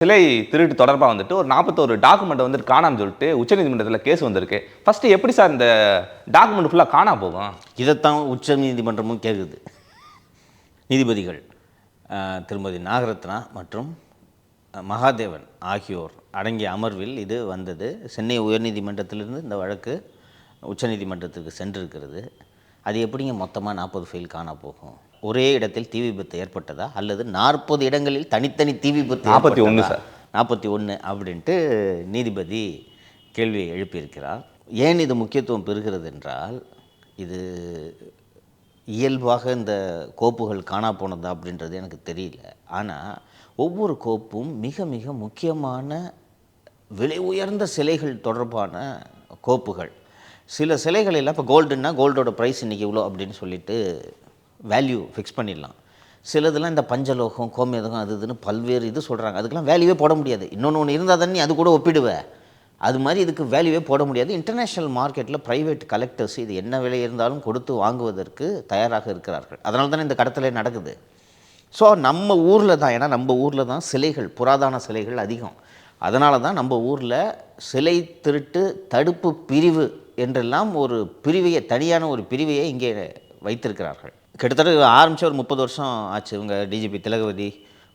சிலை திருட்டு தொடர்பாக வந்துட்டு ஒரு 41 டாக்குமெண்ட் வந்துட்டு காணாமல் சொல்லிட்டு உச்சநீதிமன்றத்தில் கேஸ் வந்திருக்கு. ஃபர்ஸ்ட் எப்படி சார் இந்த டாக்குமெண்ட் ஃபுல்லாக காணாம போகும்? இதைத்தான் உச்சநீதிமன்றமும் கேட்குது. நீதிபதிகள் திருமதி நாகரத்னா மற்றும் மகாதேவன் ஆகியோர் அடங்கிய அமர்வில் இது வந்தது. சென்னை உயர்நீதிமன்றத்திலிருந்து இந்த வழக்கு உச்சநீதிமன்றத்துக்கு சென்றிருக்கிறது. அது எப்படிங்க மொத்தமாக 40 ஃபைல் காணா போகும்? ஒரே இடத்தில் தீ விபத்து ஏற்பட்டதா அல்லது 40 இடங்களில் தனித்தனி தீ விபத்து? 41 சார், 41 அப்படின்ட்டு நீதிபதி கேள்வியை எழுப்பியிருக்கிறார். ஏன் இது முக்கியத்துவம் பெறுகிறது என்றால், இது இயல்பாக இந்த கோப்புகள் காணா போனதா அப்படின்றது எனக்கு தெரியல. ஆனால் ஒவ்வொரு கோப்பும் மிக மிக முக்கியமான விலை உயர்ந்த சிலைகள் தொடர்பான கோப்புகள். சில சிலைகள் எல்லாம் இப்போ கோல்டுன்னா கோல்டோட ப்ரைஸ் இன்றைக்கி இவ்வளோ அப்படின்னு சொல்லிட்டு வேல்யூ ஃபிக்ஸ் பண்ணிடலாம். சிலதெல்லாம் இந்த பஞ்சலோகம் கோமேதகம் அது இதுன்னு பல்வேறு இது சொல்கிறாங்க. அதுக்கெல்லாம் வேல்யூவே போட முடியாது. ஒன்று இருந்தால் தானே அது கூட ஒப்பிடுவேன். அது மாதிரி இதுக்கு வேல்யூவே போட முடியாது. இன்டர்நேஷ்னல் மார்க்கெட்டில் ப்ரைவேட் கலெக்டர்ஸ் இது என்ன விலை இருந்தாலும் கொடுத்து வாங்குவதற்கு தயாராக இருக்கிறார்கள். அதனால தானே இந்த கடத்தலே நடக்குது. ஸோ நம்ம ஊரில் தான், ஏன்னா நம்ம ஊரில் தான் சிலைகள், புராதன சிலைகள் அதிகம். அதனால தான் நம்ம ஊரில் சிலை திருட்டு தடுப்பு பிரிவு என்றெல்லாம் ஒரு பிரிவையை, தனியான ஒரு பிரிவையை இங்கே வைத்திருக்கிறார்கள். கிட்டத்தட்ட ஆரம்பித்து ஒரு 30 வருஷம் ஆச்சு. இவங்க டிஜிபி திலகவதி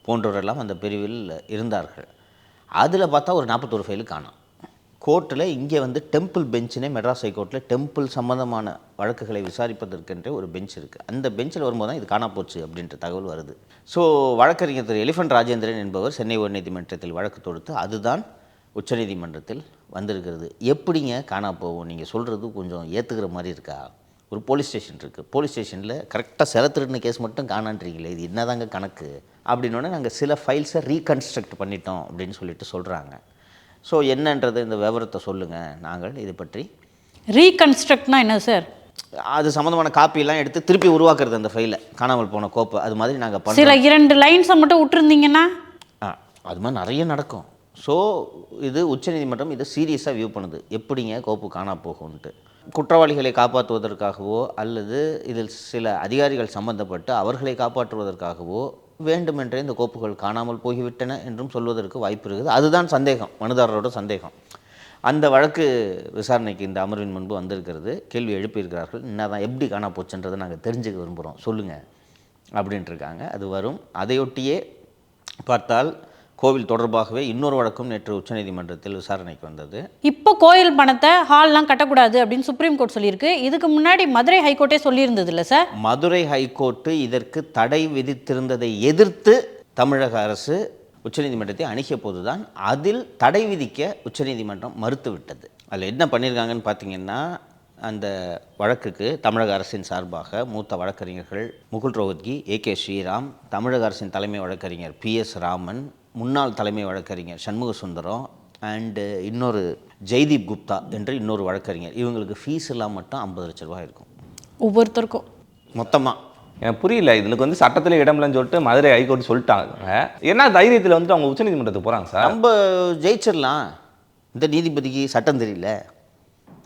போன்றவரெல்லாம் அந்த பிரிவில் இருந்தார்கள். அதில் பார்த்தா ஒரு 41 ஃபைலு காணோம். கோர்ட்டில் இங்கே வந்து டெம்பிள் பெஞ்சுனே மெட்ராஸ் ஹைகோர்ட்டில் டெம்பிள் சம்மந்தமான வழக்குகளை விசாரிப்பதற்கென்றே ஒரு பெஞ்ச் இருக்குது. அந்த பெஞ்சில் வரும்போது தான் இது காணா போச்சு அப்படின்ற தகவல் வருது. ஸோ வழக்கறிஞர் திரு எலிஃபண்ட் ராஜேந்திரன் என்பவர் சென்னை உயர்நீதிமன்றத்தில் வழக்கு தொடுத்து அதுதான் உச்சநீதிமன்றத்தில் வந்திருக்கிறது. எப்படிங்க காணா போகும்? நீங்கள் சொல்கிறது கொஞ்சம் ஏற்றுக்கிற மாதிரி இருக்கா? ஒரு போலீஸ் ஸ்டேஷன் இருக்குது. போலீஸ் ஸ்டேஷனில் கரெக்டாக சில கேஸ் மட்டும் காணான்றீங்களே, இது என்னதாங்க கணக்கு அப்படின்னோடனே நாங்கள் சில ஃபைல்ஸை ரீகன்ஸ்ட்ரக்ட் பண்ணிட்டோம் அப்படின்னு சொல்லிட்டு சொல்கிறாங்க. ஸோ என்னன்றது இந்த விவரத்தை சொல்லுங்கள். நாங்கள் இது பற்றி ரீகன்ஸ்ட்ரக்ட்னா என்ன சார்? அது சம்மந்தமான காப்பியெல்லாம் எடுத்து திருப்பி உருவாக்குறது அந்த ஃபைலை, காணாமல் போன கோப்பை. அது மாதிரி நாங்கள் பண்ணுறோம். சில 2 லைன்ஸை மட்டும் விட்டுருந்தீங்கன்னா அது மாதிரி நிறைய நடக்கும். ஸோ இது உச்சநீதிமன்றம் இதை சீரியஸாக வியூ பண்ணுது. எப்படிங்க கோப்பு காணா போகும்ன்ட்டு. குற்றவாளிகளை காப்பாற்றுவதற்காகவோ அல்லது இதில் சில அதிகாரிகள் சம்பந்தப்பட்டு அவர்களை காப்பாற்றுவதற்காகவோ வேண்டுமென்றே இந்த கோப்புகள் காணாமல் போய்விட்டன என்றும் சொல்வதற்கு வாய்ப்பு இருக்குது. அதுதான் சந்தேகம், மனுதாரரோட சந்தேகம். அந்த வழக்கு விசாரணைக்கு இந்த அமர்வின் முன்பு வந்திருக்கிறது. கேள்வி எழுப்பியிருக்கிறார்கள். என்னதான் எப்படி காணா போச்சுன்றதை நாங்கள் தெரிஞ்சுக்க விரும்புகிறோம், சொல்லுங்கள் அப்படின்ட்டுருக்காங்க. அது வரும். அதையொட்டியே பார்த்தால் கோவில் தொடர்பாகவே இன்னொரு வழக்கும் நேற்று உச்சநீதிமன்றத்தில் விசாரணைக்கு வந்தது. இப்போ கோயில் பணத்தை ஹால்லாம் கட்டக்கூடாது அப்படின்னு சுப்ரீம் கோர்ட் சொல்லியிருக்கு. இதுக்கு முன்னாடி மதுரை ஹைகோர்ட்டே சொல்லியிருந்தது இல்லை சார்? மதுரை ஹைகோர்ட்டு இதற்கு தடை விதித்திருந்ததை எதிர்த்து தமிழக அரசு உச்சநீதிமன்றத்தை அணுகிய போதுதான் அதில் தடை விதிக்க உச்சநீதிமன்றம் மறுத்துவிட்டது. அதில் என்ன பண்ணியிருக்காங்கன்னு பார்த்தீங்கன்னா, அந்த வழக்குக்கு தமிழக அரசின் சார்பாக மூத்த வழக்கறிஞர்கள் முகுல் ரோஹத்கி, ஏகே ஸ்ரீராம், தமிழக அரசின் தலைமை வழக்கறிஞர் PS ராமன், முன்னாள் தலைமை வழக்கறிஞர் சண்முக சுந்தரம் அண்டு இன்னொரு ஜெய்தீப் குப்தா என்று இன்னொரு வழக்கறிஞர், இவங்களுக்கு ஃபீஸ் எல்லாம் மட்டும் 50 லட்ச ரூபாய் இருக்கும் ஒவ்வொருத்தருக்கும் மொத்தமாக. எனக்கு புரியல. இதுக்கு வந்து சட்டத்தில் இடம்லன்னு சொல்லிட்டு மதுரை ஹைகோர்ட் சொல்லிட்டாங்க. என்ன தைரியத்தில் வந்துட்டு அவங்க உச்சநீதிமன்றத்துக்கு போகிறாங்க சார்? நம்ம ஜெயிச்சிடலாம், இந்த நீதிபதிக்கு சட்டம் தெரியல,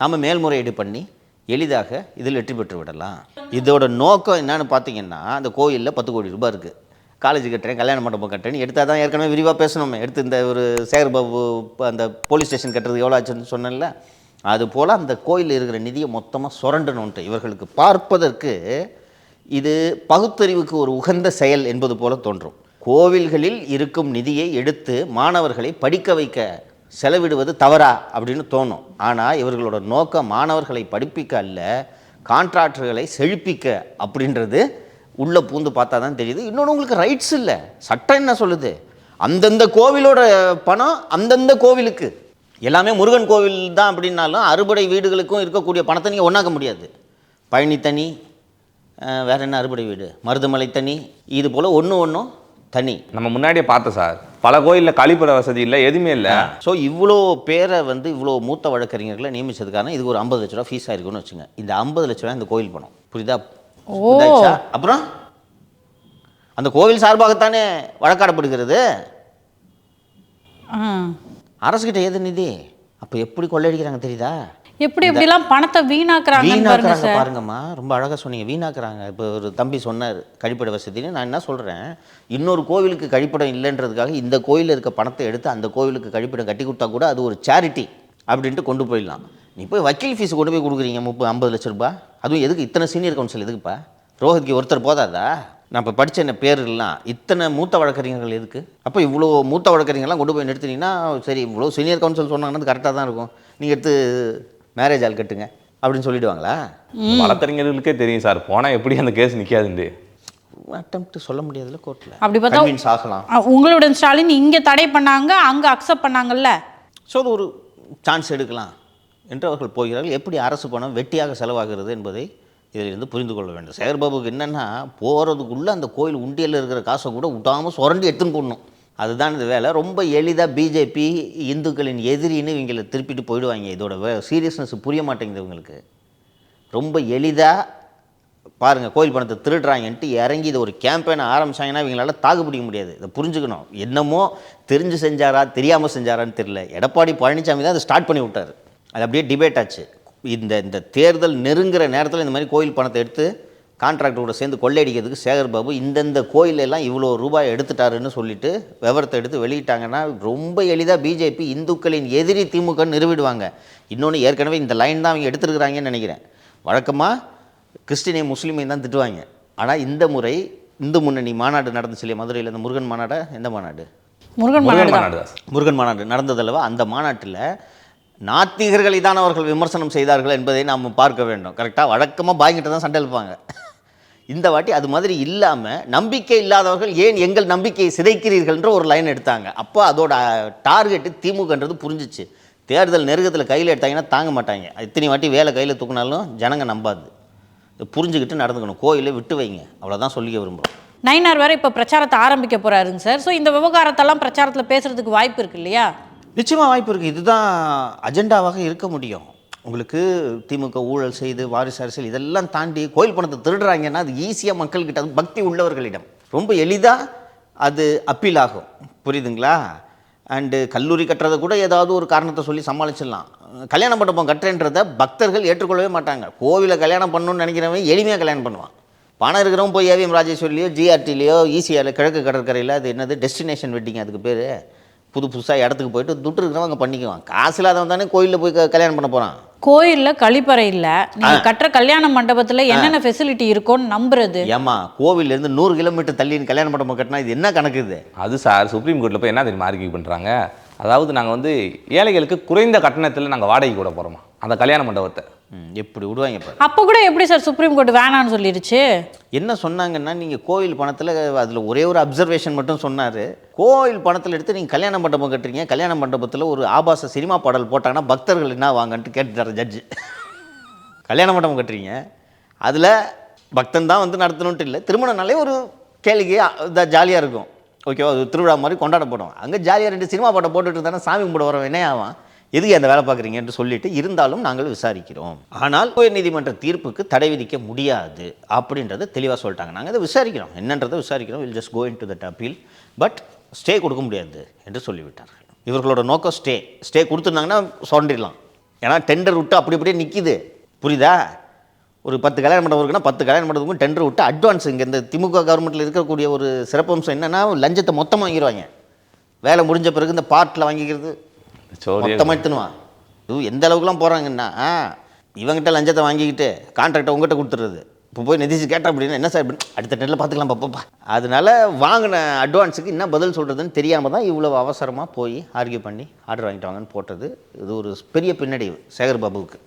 நாம் மேல்முறையீடு பண்ணி எளிதாக இதில் வெற்றி பெற்று விடலாம். இதோட நோக்கம் என்னன்னு பார்த்தீங்கன்னா, அந்த கோயிலில் 10 கோடி ரூபாய் இருக்குது. காலேஜ் கட்டுறேன், கல்யாண மண்டபம் கட்டுறேன்னு எடுத்தால் தான் ஏற்கனவே விரிவாக பேசணுமே. எடுத்து இந்த ஒரு சேகர்பாபு அந்த போலீஸ் ஸ்டேஷன் கட்டுறது எவ்வளோ ஆச்சுன்னு சொன்னேன்ல, அதுபோல் அந்த கோயிலில் இருக்கிற நிதியை மொத்தமாக சுரண்டணுன்ட்டு இவர்களுக்கு பார்ப்பதற்கு இது பகுத்தறிவுக்கு ஒரு உகந்த செயல் என்பது போல தோன்றும். கோவில்களில் இருக்கும் நிதியை எடுத்து மாணவர்களை படிக்க வைக்க செலவிடுவது தவறா அப்படின்னு தோணும். ஆனால் இவர்களோட நோக்கம் மாணவர்களை படிப்பிக்க அல்ல, கான்ட்ராக்டர்களை செழிப்பிக்க அப்படின்றது உள்ளே பூந்து பார்த்தா தான் தெரியுது. இன்னொன்று, உங்களுக்கு ரைட்ஸ் இல்லை. சட்டம் என்ன சொல்லுது? அந்தந்த கோவிலோட பணம் அந்தந்த கோவிலுக்கு. எல்லாமே முருகன் கோவில் தான் அப்படின்னாலும் அறுபடை வீடுகளுக்கும் இருக்கக்கூடிய பணத்தை நீங்கள் ஒன்றாக்க முடியாது. பழனி தனி, வேறு என்ன அறுபடை வீடு, மருதமலை தனி, இது போல் ஒன்றும் தனி. நம்ம முன்னாடியே பார்த்தோம் சார், பல கோயிலில் கழிப்பற வசதி இல்லை, எதுவுமே இல்லை. ஸோ இவ்வளோ பேரை வந்து இவ்வளோ மூத்த வழக்கறிஞர்களை நியமித்ததுக்கான இதுக்கு ஒரு 50 லட்ச ரூபா ஃபீஸ் ஆயிருக்குன்னு வச்சுங்க. இந்த 50 லட்ச ரூபா இந்த கோயில் பணம், புரியுதா? அப்புறம் அந்த கோவில் சார்பாகத்தானே வழக்காடப்படுகிறது. அரசுகிட்ட ஏது நிதி? அப்போ எப்படி கொள்ளையடிக்கிறாங்க தெரியுதா? எப்படிலாம் பணத்தை வீணாக்குறாங்கன்னு பாருங்க வீணாக்குறாங்க சார். பாருங்கம்மா, ரொம்ப அழகாக சொன்னீங்க, வீணாக்குறாங்க. இப்போ ஒரு தம்பி சொன்னார் கழிப்பிட வசதின்னு. நான் என்ன சொல்கிறேன், இன்னொரு கோவிலுக்கு கழிப்பிடம் இல்லைன்றதுக்காக இந்த கோயிலில் இருக்க பணத்தை எடுத்து அந்த கோவிலுக்கு கழிப்பிடம் கட்டி கொடுத்தா கூட அது ஒரு சேரிட்டி அப்படின்ட்டு கொண்டு போயிடலாம். நீ போய் வக்கீல் ஃபீஸ் கொண்டு போய் கொடுக்குறீங்க 30-50 லட்ச ரூபாய், அதுவும் எதுக்கு இத்தனை சீனியர் கவுன்சில் எதுக்குப்பா? ரோஹித்க்கு ஒருத்தர் போதாதா? நான் இப்போ படித்த என்ன பேர்லாம் இத்தனை மூத்த வழக்கறிஞர்கள் எதுக்கு? அப்போ இவ்வளோ மூத்த வழக்கறிஞர்லாம் கொண்டு போய் நிறுத்தினீங்கன்னா சரி, இவ்வளோ சீனியர் கவுன்சில் சொன்னாங்கன்னா கரெக்டாக தான் இருக்கும், நீங்கள் எடுத்து மேரேஜ் ஆள் கட்டுங்க அப்படின்னு சொல்லிடுவாங்களா? வழக்கறிஞர்களுக்கே தெரியும் சார், போனால் எப்படி அந்த கேஸ் நிற்காதுண்டு. அட்டெம்ப்ட் சொல்ல முடியாதுல்ல கோர்ட்டில். அப்படி பார்த்தா கன்வின்ஸ் ஆகலாம். உங்களுடன் ஸ்டாலின் இங்கே தடை பண்ணாங்க, அங்கே அக்செப்ட் பண்ணாங்கல்ல. ஸோ அது ஒரு சான்ஸ் எடுக்கலாம் என்று அவர்கள் போகிறார்கள். எப்படி அரசு பணம் வெட்டியாக செலவாகிறது என்பதை இதிலிருந்து புரிந்து கொள்ள வேண்டும். சேகர்பாபுக்கு என்னென்னா, போகிறதுக்குள்ளே அந்த கோயில் உண்டியலில் இருக்கிற காசை கூட விட்டாமல் சுரண்டி எடுத்துன்னு போடணும். அதுதான் இந்த வேலை. ரொம்ப எளிதாக பிஜேபி இந்துக்களின் எதிரின்னு இவங்களை திருப்பிட்டு போயிடுவாங்க. இதோட சீரியஸ்னஸ் புரிய மாட்டேங்குது இவங்களுக்கு. ரொம்ப எளிதாக பாருங்கள், கோயில் பணத்தை திருடுறாங்கன்ட்டு இறங்கி இதை ஒரு கேம்பெயினை ஆரம்பிச்சாங்கன்னா இவங்களால தாக்கு பிடிக்க முடியாது. இதை புரிஞ்சுக்கணும். என்னமோ தெரிஞ்சு செஞ்சாரா தெரியாமல் செஞ்சாரான்னு தெரியல, எடப்பாடி பழனிசாமி தான் அதை ஸ்டார்ட் பண்ணி விட்டார். அது அப்படியே டிபேட் ஆச்சு. இந்த தேர்தல் நெருங்குற நேரத்தில் இந்த மாதிரி கோயில் பணத்தை எடுத்து கான்ட்ராக்டரோட சேர்ந்து கொள்ளையடிக்கிறதுக்கு சேகர்பாபு இந்தந்த கோயிலெல்லாம் இவ்வளோ ரூபாய் எடுத்துட்டாருன்னு சொல்லிட்டு விவரத்தை எடுத்து வெளியிட்டாங்கன்னா ரொம்ப எளிதாக பிஜேபி இந்துக்களின் எதிரி திமுக நிறுவிடுவாங்க. இன்னொன்று, ஏற்கனவே இந்த லைன் தான் அவங்க எடுத்துருக்குறாங்கன்னு நினைக்கிறேன். வழக்கமாக கிறிஸ்டினையும் முஸ்லீமையும் தான் திட்டுவாங்க. ஆனால் இந்த முறை இந்து முன்னணி மாநாடு நடந்துச்சு இல்லையா மதுரையில், இந்த முருகன் மாநாடு, எந்த மாநாடு? முருகன் மாநாடு நடந்ததல்லவா? அந்த மாநாட்டில் நாத்திகர்களை தான் அவர்கள் விமர்சனம் செய்தார்கள் என்பதை நாம் பார்க்க வேண்டும். கரெக்டாக வழக்கமாக பாய்கிட்ட தான் சண்டை எழுப்பாங்க. இந்த வாட்டி அது மாதிரி இல்லாமல் நம்பிக்கை இல்லாதவர்கள் ஏன் எங்கள் நம்பிக்கையை சிதைக்கிறீர்கள்ன்ற ஒரு லைன் எடுத்தாங்க. அப்போ அதோட டார்கெட்டு திமுகன்றது புரிஞ்சிச்சு. தேர்தல் நெருக்கத்தில் கையில் எடுத்தாங்கன்னா தாங்க மாட்டாங்க. இத்தனை வாட்டி வேலை கையில் தூக்கினாலும் ஜனங்க நம்பாது. புரிஞ்சுக்கிட்டு நடந்துக்கணும். கோயிலை விட்டு வைங்க, அவ்வளோதான் சொல்லிக்க விரும்புகிறோம். நயினார் வேறு இப்போ பிரச்சாரத்தை ஆரம்பிக்க போகிறாருங்க சார். ஸோ இந்த விவகாரத்தெல்லாம் பிரச்சாரத்தில் பேசுகிறதுக்கு வாய்ப்பு இருக்குது இல்லையா? நிச்சயமாக வாய்ப்பு இருக்குது. இதுதான் அஜெண்டாவாக இருக்க முடியும். உங்களுக்கு திமுக ஊழல் செய்து வாரிசு அரசியல் இதெல்லாம் தாண்டி கோயில் பணத்தை திருடுறாங்கன்னா அது ஈஸியாக மக்கள்கிட்ட, அது பக்தி உள்ளவர்களிடம் ரொம்ப எளிதாக அது அப்பீல் ஆகும். புரியுதுங்களா? அண்டு கல்லூரி கட்டுறதை கூட ஏதாவது ஒரு காரணத்தை சொல்லி சமாளிச்சிடலாம். கல்யாண மண்டபம் கட்டுறேன்றதை பக்தர்கள் ஏற்றுக்கொள்ளவே மாட்டாங்க. கோவிலை கல்யாணம் பண்ணணும்னு நினைக்கிறவன் எளிமையாக கல்யாணம் பண்ணுவான். பணம் இருக்கிறவங்க போய் ஏவிஎம் ராஜேஸ்வரிலையோ ஜிஆர்டிலையோ ஈசிஆரில் கிழக்கு கடற்கரையில் அது என்னது டெஸ்டினேஷன் வெட்டிங், அதுக்கு பேர், புதுசாக இடத்துக்கு போயிட்டு துட்டு இருக்கிறவங்க பண்ணிக்குவான். காசு இல்லாதவன் தானே கோயிலில் போய் கல்யாணம் பண்ண போகிறான். கோயிலில் கழிப்பறை இல்லை, நீங்கள் கட்டுற கல்யாண மண்டபத்தில் என்னென்ன ஃபெசிலிட்டி இருக்கும்னு நம்புறது. ஏமா கோவிலேருந்து 100 கிலோமீட்டர் தள்ளி கல்யாண மண்டபம் கட்டினா இது என்ன கணக்கு? இது அது சார் சுப்ரீம் கோர்ட்டில் போய் என்ன தெரியுமா ஆர்கியூ பண்ணுறாங்க, அதாவது நாங்கள் வந்து ஏழைகளுக்கு குறைந்த கட்டணத்தில் நாங்கள் வாடகை கூட போகிறோமா அந்த கல்யாண மண்டபத்தை. எப்படி விடுவாங்க பாரு. அப்போ கூட எப்படி சார் சுப்ரீம் கோர்ட் வேணான்னு சொல்லிடுச்சு? என்ன சொன்னாங்கன்னா, நீங்கள் கோயில் பணத்தில் அதில் ஒரே ஒரு அப்சர்வேஷன் மட்டும் சொன்னார். கோயில் பணத்தில் எடுத்து நீங்கள் கல்யாண மண்டபம் கட்டுறீங்க, கல்யாண மண்டபத்தில் ஒரு ஆபாச சினிமா பாடல் போட்டாங்கன்னா பக்தர்கள் என்ன வாங்கன்ட்டு கேட்டுட்டார் ஜட்ஜு. கல்யாண மண்டபம் கட்டுறீங்க, அதில் பக்தன் தான் வந்து நடத்தணுன்ட்டு இல்லை, திருமணம்னாலே ஒரு கேளிக்கை ஜாலியாக இருக்கும், ஓகேவா? அது திருவிழா மாதிரி கொண்டாடப்படும். அங்கே ஜாலியாக 2 சினிமா பாட்டை போட்டுட்டு இருந்தானே சாமி கும்பிட வரவன் என்ன ஆவான், எதுக்கு அந்த வேலை பார்க்குறீங்கன்னு சொல்லிட்டு இருந்தாலும் நாங்கள் விசாரிக்கிறோம். ஆனால் உயர்நீதிமன்ற தீர்ப்புக்கு தடை விதிக்க முடியாது அப்படின்றத தெளிவாக சொல்லிட்டாங்க. நாங்கள் அதை விசாரிக்கிறோம், என்னன்றதை விசாரிக்கிறோம். Will just go into that appeal, but stay கொடுக்க முடியாது என்று சொல்லிவிட்டார்கள். இவர்களோட நோக்கம் ஸ்டே கொடுத்துருந்தாங்கன்னா சுரண்டிடலாம். ஏன்னா டெண்டர் விட்டு அப்படி அப்படியே நிற்கிது, புரியுதா? ஒரு 10 கல்யாண மண்டபம் இருக்குன்னா 10 கல்யாண மண்டபத்துக்கும் டெண்டர் விட்டு அட்வான்ஸ். இங்கே இந்த திமுக கவர்மெண்ட்டில் இருக்கக்கூடிய ஒரு சிறப்பம்சம் என்னென்னா, லஞ்சத்தை மொத்தமாக வாங்கிடுவாங்க. வேலை முடிஞ்ச பிறகு இந்த பார்ட்டில் வாங்கிக்கிறது மொத்தமாக எடுத்துனுவான். இது எந்த அளவுக்குலாம் போகிறாங்கன்னா, இவங்ககிட்ட லஞ்சத்தை வாங்கிக்கிட்டு கான்ட்ராக்டை உங்கள்கிட்ட கொடுத்துருது. இப்போ போய் நிதிச்சு கேட்டால் அப்படின்னா என்ன சார் அடுத்த டெண்டில் பார்த்துக்கலாம் பாப்பா. அதனால வாங்கின அட்வான்ஸுக்கு என்ன பதில் சொல்கிறதுன்னு தெரியாமல் தான் இவ்வளோ அவசரமாக போய் ஆர்கியூ பண்ணி ஆர்டர் வாங்கிட்டு வாங்கன்னு போட்டது. இது ஒரு பெரிய பின்னடைவு சேகர்பாபுவுக்கு.